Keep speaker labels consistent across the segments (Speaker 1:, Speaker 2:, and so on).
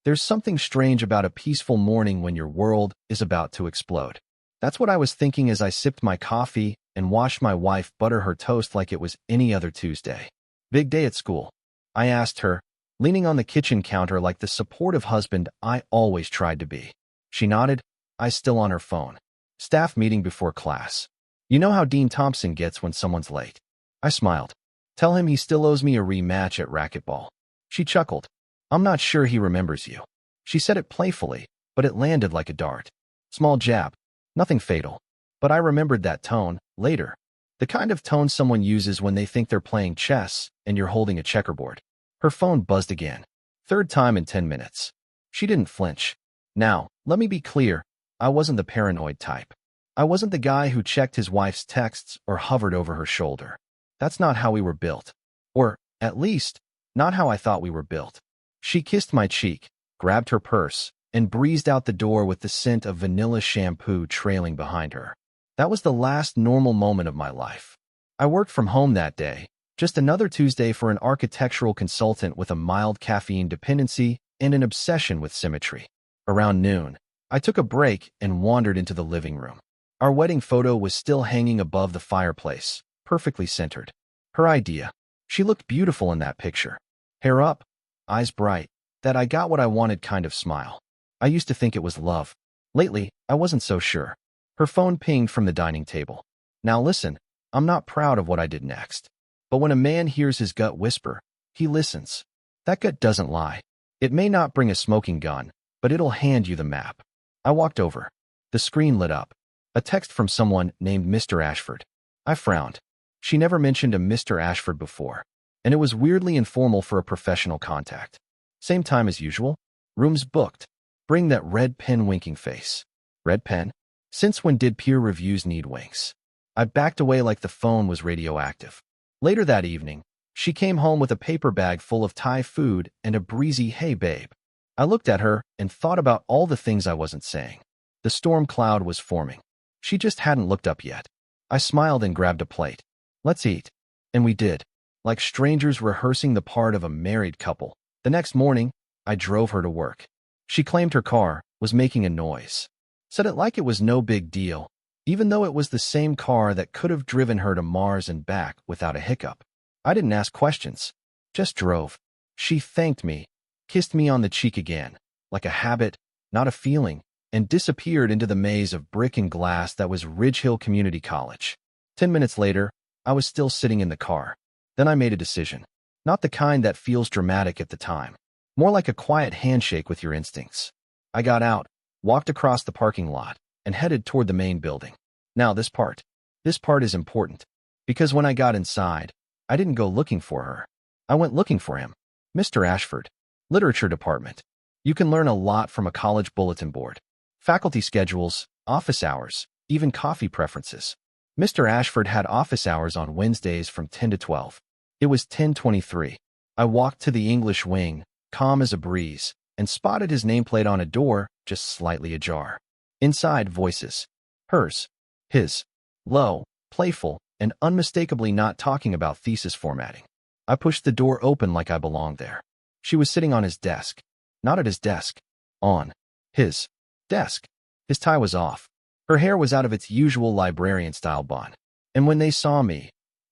Speaker 1: There's something strange about a peaceful morning when your world is about to explode. That's what I was thinking as I sipped my coffee and watched my wife butter her toast like it was any other Tuesday. Big day at school, I asked her, leaning on the kitchen counter like the supportive husband I always tried to be. She nodded, eyes still on her phone. Staff meeting before class. You know how Dean Thompson gets when someone's late. I smiled. Tell him he still owes me a rematch at racquetball. She chuckled. I'm not sure he remembers you. She said it playfully, but it landed like a dart. Small jab. Nothing fatal. But I remembered that tone, later. The kind of tone someone uses when they think they're playing chess and you're holding a checkerboard. Her phone buzzed again. Third time in 10 minutes. She didn't flinch. Now, let me be clear. I wasn't the paranoid type. I wasn't the guy who checked his wife's texts or hovered over her shoulder. That's not how we were built. Or, at least, not how I thought we were built. She kissed my cheek, grabbed her purse, and breezed out the door with the scent of vanilla shampoo trailing behind her. That was the last normal moment of my life. I worked from home that day, just another Tuesday for an architectural consultant with a mild caffeine dependency and an obsession with symmetry. Around noon, I took a break and wandered into the living room. Our wedding photo was still hanging above the fireplace, perfectly centered. Her idea. She looked beautiful in that picture. Hair up, eyes bright, that I got what I wanted kind of smile. I used to think it was love. Lately, I wasn't so sure. Her phone pinged from the dining table. Now listen, I'm not proud of what I did next. But when a man hears his gut whisper, he listens. That gut doesn't lie. It may not bring a smoking gun, but it'll hand you the map. I walked over. The screen lit up. A text from someone named Mr. Ashford. I frowned. She never mentioned a Mr. Ashford before, and it was weirdly informal for a professional contact. Same time as usual. Rooms booked. Bring that red pen winking face. Red pen? Since when did peer reviews need winks? I backed away like the phone was radioactive. Later that evening, she came home with a paper bag full of Thai food and a breezy "Hey babe." I looked at her and thought about all the things I wasn't saying. The storm cloud was forming. She just hadn't looked up yet. I smiled and grabbed a plate. Let's eat. And we did. Like strangers rehearsing the part of a married couple. The next morning, I drove her to work. She claimed her car was making a noise. Said it like it was no big deal, even though it was the same car that could have driven her to Mars and back without a hiccup. I didn't ask questions. Just drove. She thanked me, kissed me on the cheek again, like a habit, not a feeling, and disappeared into the maze of brick and glass that was Ridge Hill Community College. 10 minutes later, I was still sitting in the car. Then I made a decision. Not the kind that feels dramatic at the time. More like a quiet handshake with your instincts. I got out, walked across the parking lot, and headed toward the main building. Now this part. This part is important. Because when I got inside, I didn't go looking for her. I went looking for him. Mr. Ashford. Literature department. You can learn a lot from a college bulletin board. Faculty schedules, office hours, even coffee preferences. Mr. Ashford had office hours on Wednesdays from 10 to 12. It was 10:23. I walked to the English wing, calm as a breeze, and spotted his nameplate on a door just slightly ajar. Inside, voices. Hers. His. Low, playful, and unmistakably not talking about thesis formatting. I pushed the door open like I belonged there. She was sitting on his desk. Not at his desk. On. His. Desk. His tie was off. Her hair was out of its usual librarian-style bun. And when they saw me,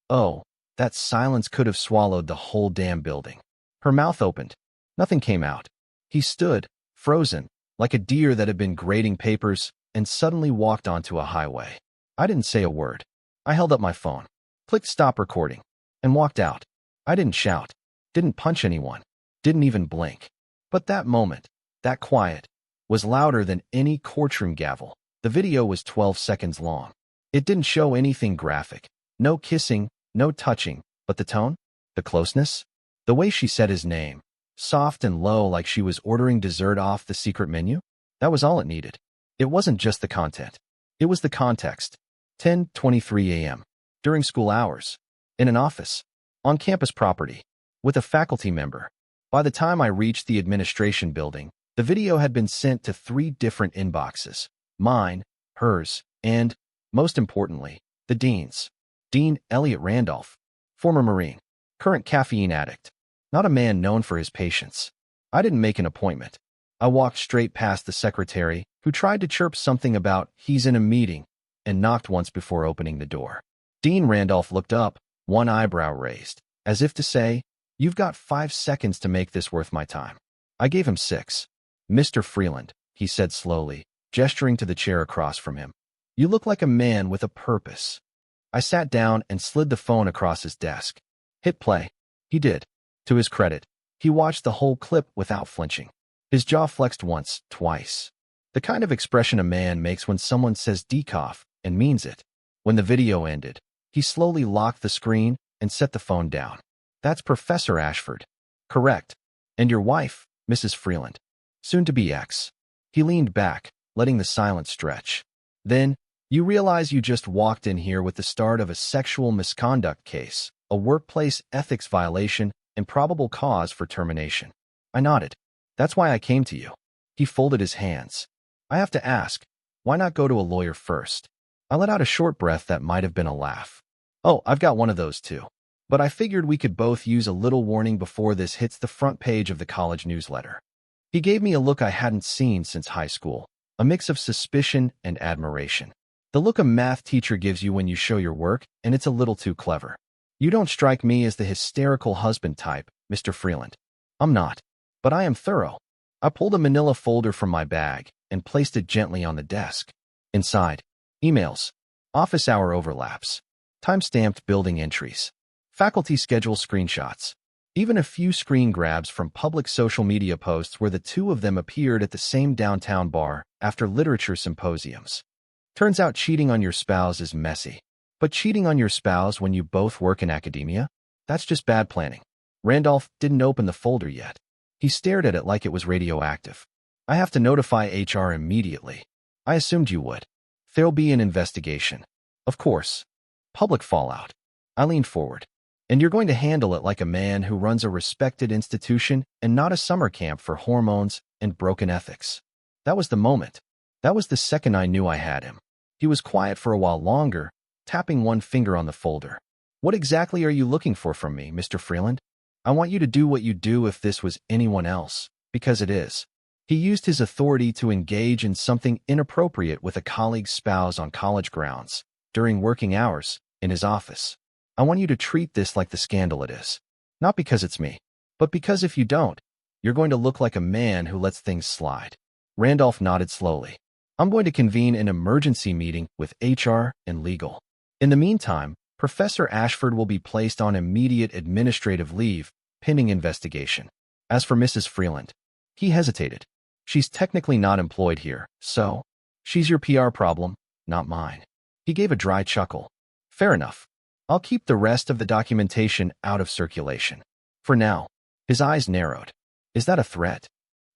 Speaker 1: oh, that silence could have swallowed the whole damn building. Her mouth opened. Nothing came out. He stood, frozen, like a deer that had been grading papers and suddenly walked onto a highway. I didn't say a word. I held up my phone, clicked stop recording, and walked out. I didn't shout, didn't punch anyone, didn't even blink. But that moment, that quiet, was louder than any courtroom gavel. The video was 12 seconds long. It didn't show anything graphic. No kissing, no touching, but the tone, the closeness, the way she said his name, soft and low like she was ordering dessert off the secret menu, that was all it needed. It wasn't just the content. It was the context. 10:23 a.m. During school hours. In an office. On campus property. With a faculty member. By the time I reached the administration building, the video had been sent to 3 different inboxes. Mine, hers, and, most importantly, the dean's. Dean Elliot Randolph. Former Marine. Current caffeine addict. Not a man known for his patience. I didn't make an appointment. I walked straight past the secretary, who tried to chirp something about he's in a meeting, and knocked once before opening the door. Dean Randolph looked up, one eyebrow raised, as if to say, "You've got 5 seconds to make this worth my time." I gave him 6. "Mr. Freeland," he said slowly, gesturing to the chair across from him. "You look like a man with a purpose." I sat down and slid the phone across his desk. "Hit play." He did. To his credit, he watched the whole clip without flinching. His jaw flexed once, twice. The kind of expression a man makes when someone says "decoff" and means it. When the video ended, he slowly locked the screen and set the phone down. "That's Professor Ashford." "Correct. And your wife, Mrs. Freeland. Soon to be ex." He leaned back, letting the silence stretch. "Then, you realize you just walked in here with the start of a sexual misconduct case, a workplace ethics violation, and probable cause for termination." I nodded. "That's why I came to you." He folded his hands. "I have to ask, why not go to a lawyer first?" I let out a short breath that might have been a laugh. "Oh, I've got one of those too. But I figured we could both use a little warning before this hits the front page of the college newsletter." He gave me a look I hadn't seen since high school, a mix of suspicion and admiration. The look a math teacher gives you when you show your work, and it's a little too clever. "You don't strike me as the hysterical husband type, Mr. Freeland." "I'm not. But I am thorough." I pulled a manila folder from my bag and placed it gently on the desk. Inside, emails, office hour overlaps, time-stamped building entries, faculty schedule screenshots, even a few screen grabs from public social media posts where the two of them appeared at the same downtown bar after literature symposiums. Turns out cheating on your spouse is messy. But cheating on your spouse when you both work in academia? That's just bad planning. Randolph didn't open the folder yet. He stared at it like it was radioactive. "I have to notify HR immediately." "I assumed you would. There'll be an investigation." "Of course. Public fallout." I leaned forward. "And you're going to handle it like a man who runs a respected institution and not a summer camp for hormones and broken ethics." That was the moment. That was the second I knew I had him. He was quiet for a while longer, tapping one finger on the folder. "What exactly are you looking for from me, Mr. Freeland?" "I want you to do what you'd do if this was anyone else, because it is." He used his authority to engage in something inappropriate with a colleague's spouse on college grounds, during working hours, in his office. "I want you to treat this like the scandal it is. Not because it's me, but because if you don't, you're going to look like a man who lets things slide." Randolph nodded slowly. "I'm going to convene an emergency meeting with HR and legal. In the meantime, Professor Ashford will be placed on immediate administrative leave, pending investigation. As for Mrs. Freeland," he hesitated, "she's technically not employed here, so she's your PR problem, not mine." He gave a dry chuckle. "Fair enough. I'll keep the rest of the documentation out of circulation. For now." His eyes narrowed. "Is that a threat?"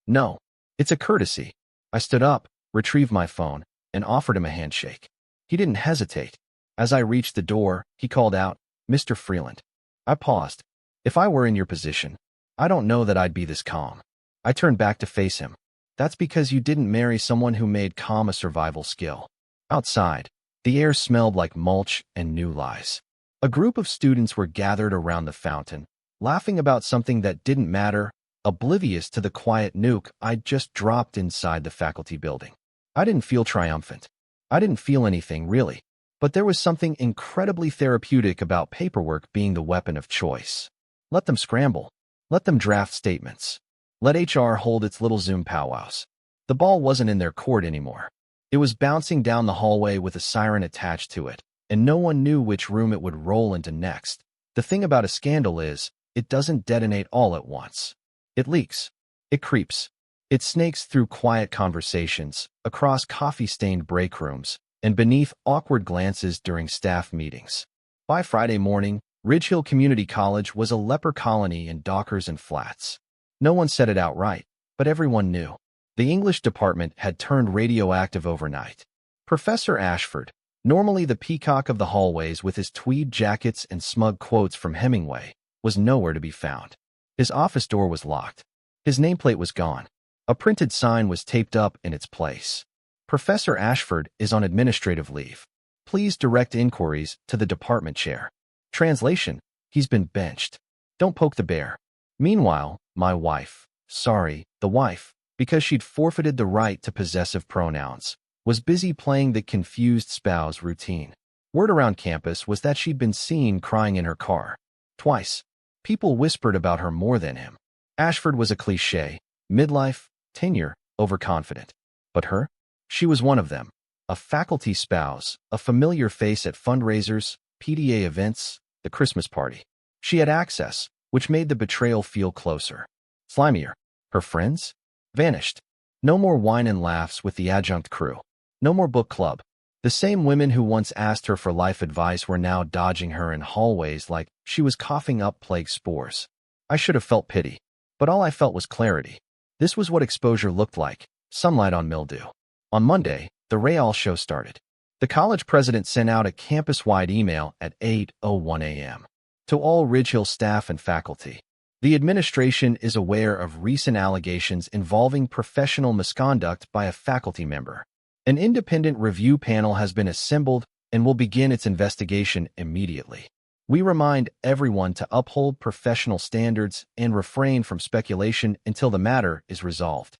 Speaker 1: "No. It's a courtesy." I stood up, retrieved my phone, and offered him a handshake. He didn't hesitate. As I reached the door, he called out, "Mr. Freeland." I paused. If I were in your position, I don't know that I'd be this calm. I turned back to face him. "That's because you didn't marry someone who made calm a survival skill." Outside, the air smelled like mulch and new lies. A group of students were gathered around the fountain, laughing about something that didn't matter, oblivious to the quiet nuke I'd just dropped inside the faculty building. I didn't feel triumphant. I didn't feel anything, really. But there was something incredibly therapeutic about paperwork being the weapon of choice. Let them scramble. Let them draft statements. Let HR hold its little Zoom powwows. The ball wasn't in their court anymore. It was bouncing down the hallway with a siren attached to it, and no one knew which room it would roll into next. The thing about a scandal is, it doesn't detonate all at once. It leaks. It creeps. It snakes through quiet conversations, across coffee-stained break rooms, and beneath awkward glances during staff meetings. By Friday morning, Ridge Hill Community College was a leper colony in dockers and flats. No one said it outright, but everyone knew. The English department had turned radioactive overnight. Professor Ashford, normally the peacock of the hallways with his tweed jackets and smug quotes from Hemingway, was nowhere to be found. His office door was locked. His nameplate was gone. A printed sign was taped up in its place. "Professor Ashford is on administrative leave. Please direct inquiries to the department chair." Translation: he's been benched. Don't poke the bear. Meanwhile, my wife, the wife, because she'd forfeited the right to possessive pronouns, was busy playing the confused spouse routine. Word around campus was that she'd been seen crying in her car. Twice. People whispered about her more than him. Ashford was a cliché, midlife, tenure, overconfident. But her? She was one of them. A faculty spouse, a familiar face at fundraisers, PTA events, the Christmas party. She had access, which made the betrayal feel closer. Slimier. Her friends? Vanished. No more wine and laughs with the adjunct crew. No more book club. The same women who once asked her for life advice were now dodging her in hallways like she was coughing up plague spores. I should have felt pity, but all I felt was clarity. This was what exposure looked like, sunlight on mildew. On Monday, the Real show started. The college president sent out a campus-wide email at 8:01 a.m. to all Ridge Hill staff and faculty. The administration is aware of recent allegations involving professional misconduct by a faculty member. An independent review panel has been assembled and will begin its investigation immediately. We remind everyone to uphold professional standards and refrain from speculation until the matter is resolved.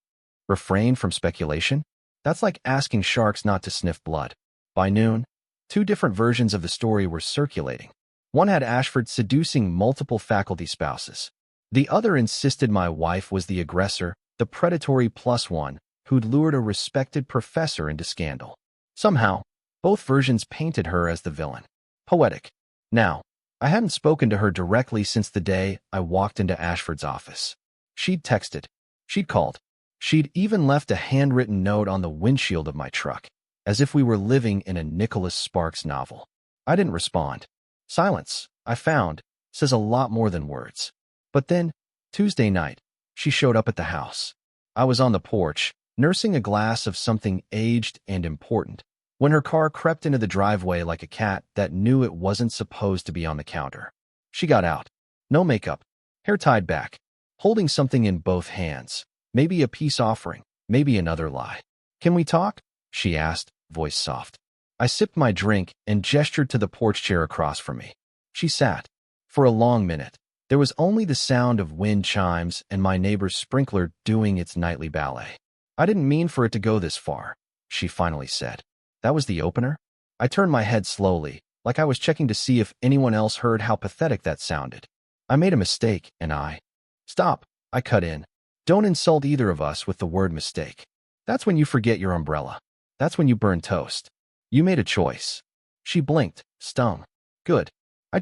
Speaker 1: Refrain from speculation? That's like asking sharks not to sniff blood. By noon, 2 different versions of the story were circulating. One had Ashford seducing multiple faculty spouses. The other insisted my wife was the aggressor, the predatory plus one, who'd lured a respected professor into scandal. Somehow, both versions painted her as the villain. Poetic. Now, I hadn't spoken to her directly since the day I walked into Ashford's office. She'd texted. She'd called. She'd even left a handwritten note on the windshield of my truck, as if we were living in a Nicholas Sparks novel. I didn't respond. Silence, I found, says a lot more than words. But then, Tuesday night, she showed up at the house. I was on the porch, nursing a glass of something aged and important, when her car crept into the driveway like a cat that knew it wasn't supposed to be on the counter. She got out. No makeup, hair tied back, holding something in both hands, maybe a peace offering, maybe another lie. "Can we talk?" she asked, voice soft. I sipped my drink and gestured to the porch chair across from me. She sat. For a long minute, there was only the sound of wind chimes and my neighbor's sprinkler doing its nightly ballet. "I didn't mean for it to go this far," she finally said. "That was the opener?" I turned my head slowly, like I was checking to see if anyone else heard how pathetic that sounded. "I made a mistake, and I—" "Stop," I cut in. "Don't insult either of us with the word mistake. That's when you forget your umbrella. That's when you burn toast. You made a choice." She blinked, stung. "Good. I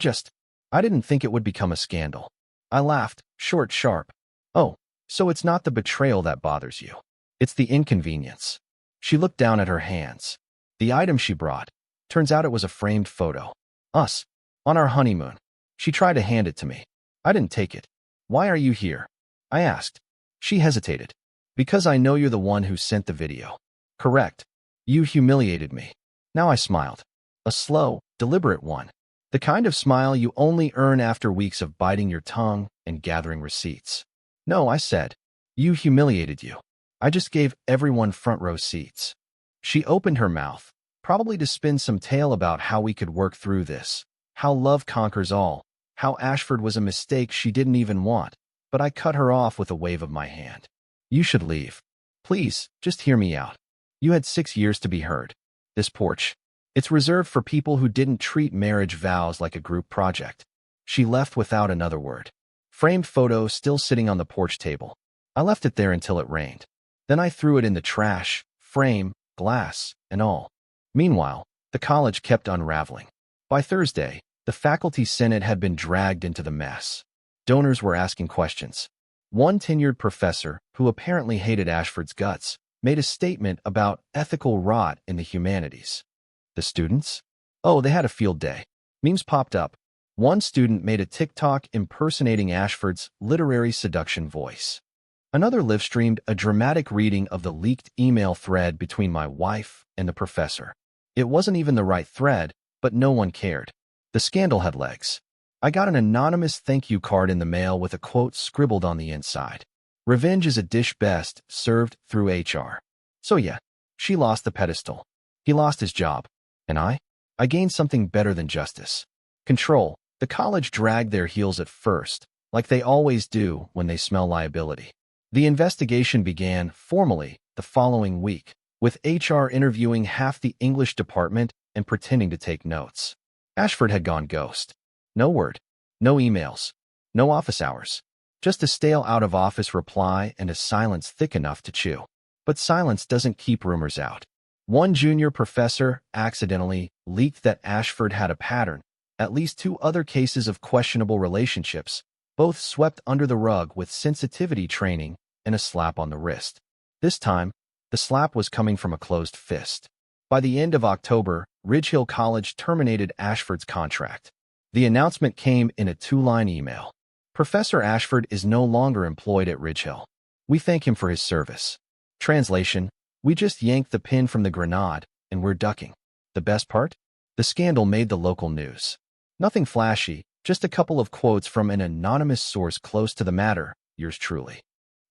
Speaker 1: didn't think it would become a scandal." I laughed, short, sharp. "Oh, so it's not the betrayal that bothers you. It's the inconvenience." She looked down at her hands. The item she brought. Turns out it was a framed photo. Us. On our honeymoon. She tried to hand it to me. I didn't take it. "Why are you here?" I asked. She hesitated. "Because I know you're the one who sent the video." "Correct. You humiliated me." Now I smiled. A slow, deliberate one. The kind of smile you only earn after weeks of biting your tongue and gathering receipts. "No," I said. "You humiliated you. I just gave everyone front row seats." She opened her mouth, probably to spin some tale about how we could work through this, how love conquers all, how Ashford was a mistake she didn't even want, but I cut her off with a wave of my hand. "You should leave. Please, just hear me out. You had 6 years to be heard. This porch. It's reserved for people who didn't treat marriage vows like a group project." She left without another word. Framed photo still sitting on the porch table. I left it there until it rained. Then I threw it in the trash, frame, glass, and all. Meanwhile, the college kept unraveling. By Thursday, the faculty senate had been dragged into the mess. Donors were asking questions. One tenured professor, who apparently hated Ashford's guts, made a statement about ethical rot in the humanities. The students? Oh, they had a field day. Memes popped up. One student made a TikTok impersonating Ashford's literary seduction voice. Another live-streamed a dramatic reading of the leaked email thread between my wife and the professor. It wasn't even the right thread, but no one cared. The scandal had legs. I got an anonymous thank you card in the mail with a quote scribbled on the inside. "Revenge is a dish best served through HR." So yeah, she lost the pedestal. He lost his job. And I gained something better than justice. Control. The college dragged their heels at first, like they always do when they smell liability. The investigation began formally the following week, with HR interviewing half the English department and pretending to take notes. Ashford had gone ghost. No word, no emails, no office hours. Just a stale out-of-office reply and a silence thick enough to chew. But silence doesn't keep rumors out. One junior professor accidentally leaked that Ashford had a pattern, at least 2 other cases of questionable relationships, both swept under the rug with sensitivity training and a slap on the wrist. This time, the slap was coming from a closed fist. By the end of October, Ridge Hill College terminated Ashford's contract. The announcement came in a 2-line email. Professor Ashford is no longer employed at Ridge Hill. We thank him for his service. Translation: we just yanked the pin from the grenade, and we're ducking. The best part? The scandal made the local news. Nothing flashy, just a couple of quotes from an anonymous source close to the matter, yours truly.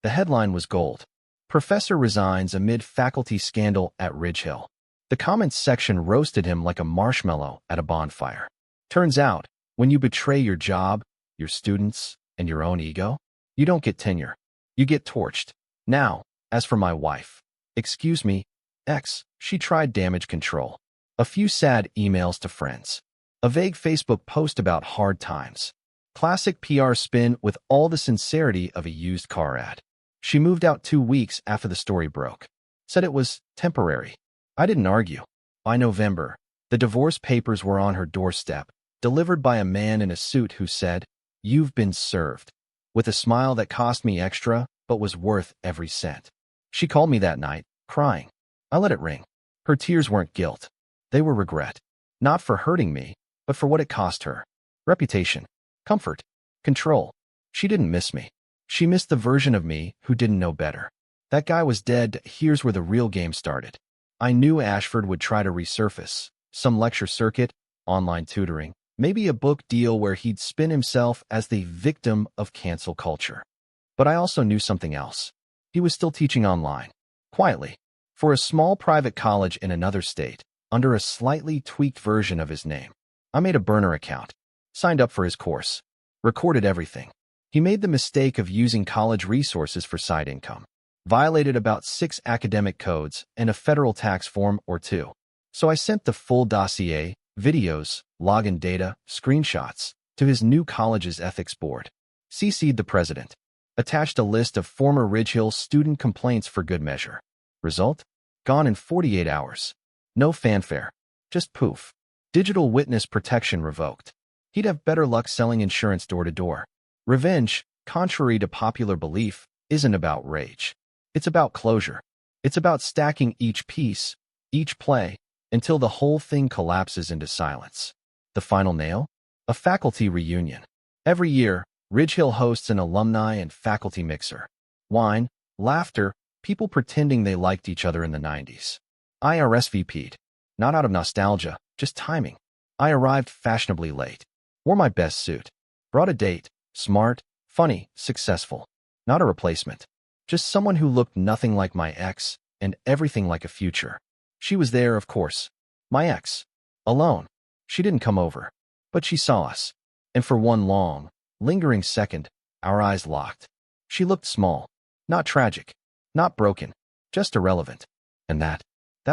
Speaker 1: The headline was gold. Professor resigns amid faculty scandal at Ridge Hill. The comments section roasted him like a marshmallow at a bonfire. Turns out, when you betray your job, your students, and your own ego, you don't get tenure. You get torched. Now, as for my wife. Excuse me, X, she tried damage control. A few sad emails to friends. A vague Facebook post about hard times. Classic PR spin with all the sincerity of a used car ad. She moved out 2 weeks after the story broke. Said it was temporary. I didn't argue. By November, the divorce papers were on her doorstep, delivered by a man in a suit who said, "You've been served," with a smile that cost me extra but was worth every cent. She called me that night, crying. I let it ring. Her tears weren't guilt. They were regret. Not for hurting me, but for what it cost her. Reputation, comfort, control. She didn't miss me. She missed the version of me who didn't know better. That guy was dead. Here's where the real game started. I knew Ashford would try to resurface. Some lecture circuit, online tutoring, maybe a book deal where he'd spin himself as the victim of cancel culture. But I also knew something else. He was still teaching online, quietly, for a small private college in another state, under a slightly tweaked version of his name. I made a burner account, signed up for his course, recorded everything. He made the mistake of using college resources for side income, violated about 6 academic codes and a federal tax form or 2. So I sent the full dossier, videos, login data, screenshots, to his new college's ethics board. CC'd the president. Attached a list of former Ridge Hill student complaints for good measure. Result? Gone in 48 hours. No fanfare. Just poof. Digital witness protection revoked. He'd have better luck selling insurance door to door. Revenge, contrary to popular belief, isn't about rage. It's about closure. It's about stacking each piece, each play, until the whole thing collapses into silence. The final nail? A faculty reunion. Every year, Ridge Hill hosts an alumni and faculty mixer. Wine, laughter, people pretending they liked each other in the 90s. I RSVP'd. Not out of nostalgia, just timing. I arrived fashionably late. Wore my best suit. Brought a date. Smart, funny, successful. Not a replacement. Just someone who looked nothing like my ex and everything like a future. She was there, of course. My ex. Alone. She didn't come over. But she saw us. And for one long, lingering second, our eyes locked. She looked small. Not tragic. Not broken. Just irrelevant. And that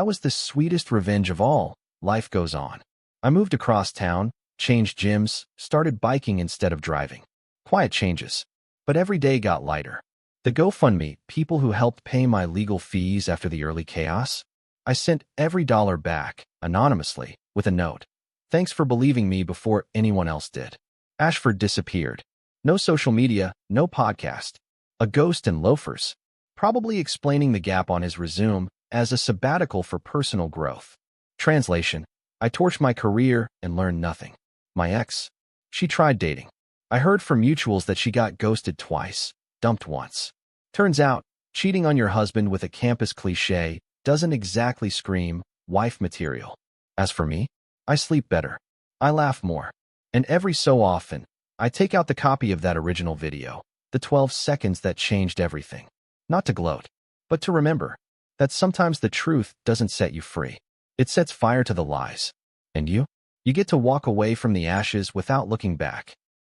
Speaker 1: was the sweetest revenge of all. Life goes on. I moved across town, changed gyms, started biking instead of driving. Quiet changes. But every day got lighter. The GoFundMe, people who helped pay my legal fees after the early chaos, I sent every dollar back, anonymously, with a note. Thanks for believing me before anyone else did. Ashford disappeared. No social media, no podcast. A ghost and loafers. Probably explaining the gap on his resume as a sabbatical for personal growth. Translation: I torched my career and learned nothing. My ex? She tried dating. I heard from mutuals that she got ghosted twice, dumped once. Turns out, cheating on your husband with a campus cliché doesn't exactly scream wife material. As for me, I sleep better. I laugh more. And every so often, I take out the copy of that original video, the 12 seconds that changed everything. Not to gloat, but to remember that sometimes the truth doesn't set you free. It sets fire to the lies. And you? You get to walk away from the ashes without looking back.